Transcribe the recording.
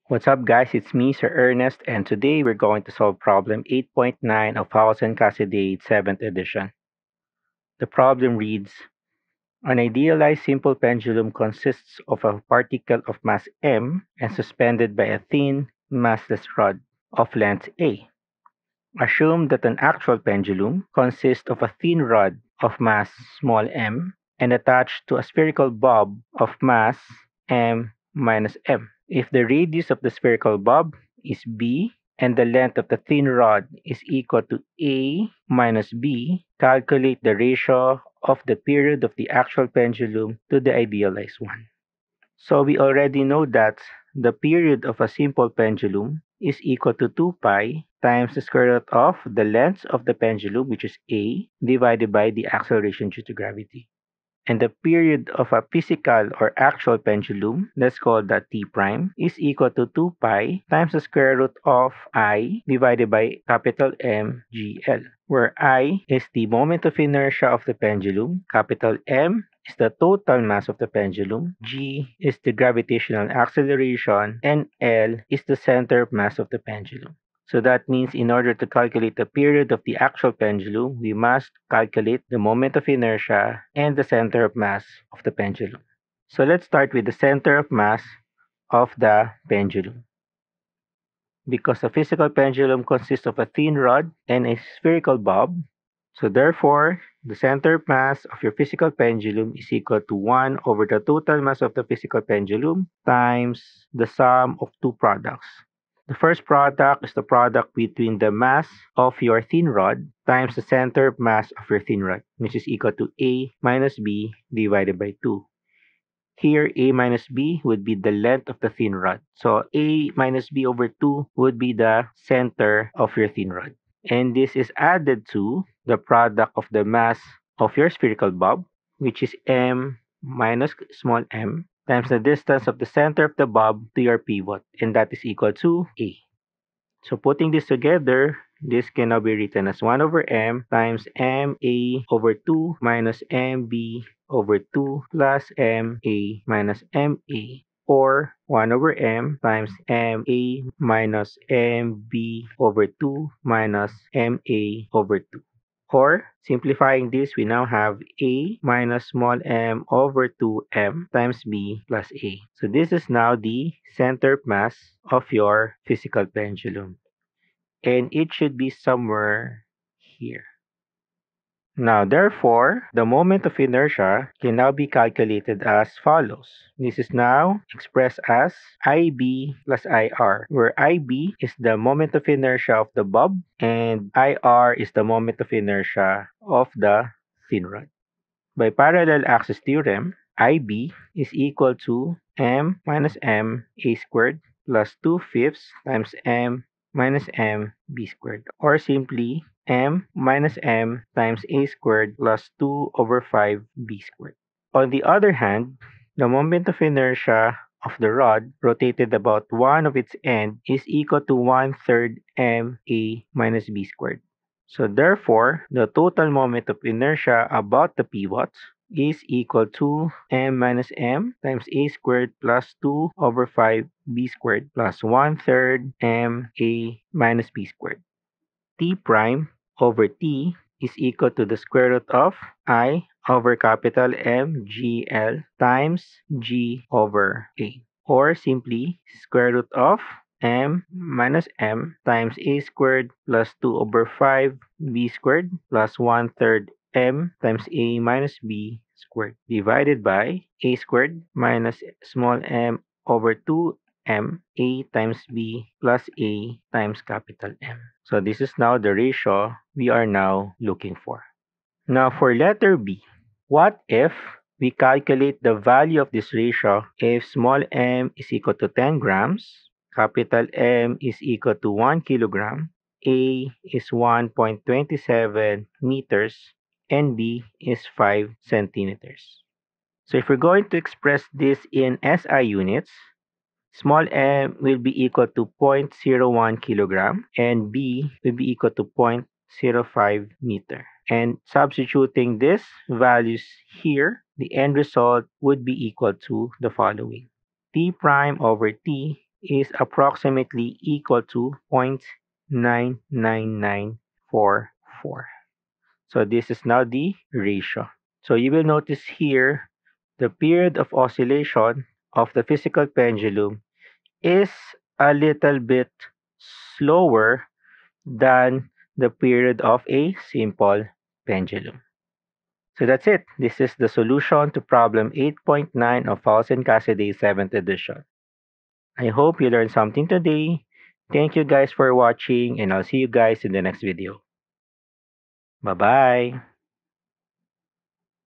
What's up, guys? It's me, Sir Ernest, and today we're going to solve problem 8.9 of Fowles and Cassiday 7th edition. The problem reads, an idealized simple pendulum consists of a particle of mass m and suspended by a thin, massless rod of length a. Assume that an actual pendulum consists of a thin rod of mass small m and attached to a spherical bob of mass m minus m. If the radius of the spherical bob is b and the length of the thin rod is equal to a minus b, calculate the ratio of the period of the actual pendulum to the idealized one. So we already know that the period of a simple pendulum is equal to 2 pi times the square root of the length of the pendulum, which is a, divided by the acceleration due to gravity. And the period of a physical or actual pendulum, let's call that t prime, is equal to 2 pi times the square root of I divided by capital M GL, where I is the moment of inertia of the pendulum, capital M is the total mass of the pendulum, G is the gravitational acceleration, and L is the center of mass of the pendulum. So that means in order to calculate the period of the actual pendulum, we must calculate the moment of inertia and the center of mass of the pendulum. So let's start with the center of mass of the pendulum. Because a physical pendulum consists of a thin rod and a spherical bob, so therefore, the center of mass of your physical pendulum is equal to 1 over the total mass of the physical pendulum times the sum of two products. The first product is the product between the mass of your thin rod times the center of mass of your thin rod, which is equal to A minus B divided by 2. Here, A minus B would be the length of the thin rod. So A minus B over 2 would be the center of your thin rod. And this is added to the product of the mass of your spherical bob, which is M minus small m, times the distance of the center of the bob to your pivot, and that is equal to A. So putting this together, this can now be written as 1 over m times ma over 2 minus mb over 2 plus ma minus ma, or 1 over m times ma minus mb over 2 minus ma over 2. Or, simplifying this, we now have a minus small m over 2m times b plus a. So this is now the center mass of your physical pendulum. And it should be somewhere here. Now, therefore, the moment of inertia can now be calculated as follows. This is now expressed as IB plus IR, where IB is the moment of inertia of the bob and IR is the moment of inertia of the thin rod. By parallel axis theorem, IB is equal to m minus m a squared plus 2/5 times m minus m b squared, or simply m minus m times a squared plus 2 over 5 b squared. On the other hand, the moment of inertia of the rod rotated about one of its end is equal to 1/3 m a minus b squared. So therefore, the total moment of inertia about the pivot is equal to m minus m times a squared plus 2 over 5 b squared plus 1/3 m a minus b squared. T prime over t is equal to the square root of I over capital M G L times G over A, or simply square root of m minus m times a squared plus 2 over 5 b squared plus 1/3 m times a minus b squared divided by a squared minus small m over 2m a times b plus a times capital M. So this is now the ratio we are now looking for. Now for letter B, what if we calculate the value of this ratio if small m is equal to 10 grams, capital M is equal to 1 kilogram, A is 1.27 meters, and B is 5 centimeters. So if we're going to express this in SI units, small m will be equal to 0.01 kilogram and B will be equal to 0.05 meter. And substituting these values here, the end result would be equal to the following. T prime over T is approximately equal to 0.99944. So this is now the ratio. So you will notice here the period of oscillation of the physical pendulum is a little bit slower than the period of a simple pendulum. So that's it. This is the solution to problem 8.9 of Fowles and Cassiday 7th edition. I hope you learned something today. Thank you guys for watching, and I'll see you guys in the next video. Bye-bye.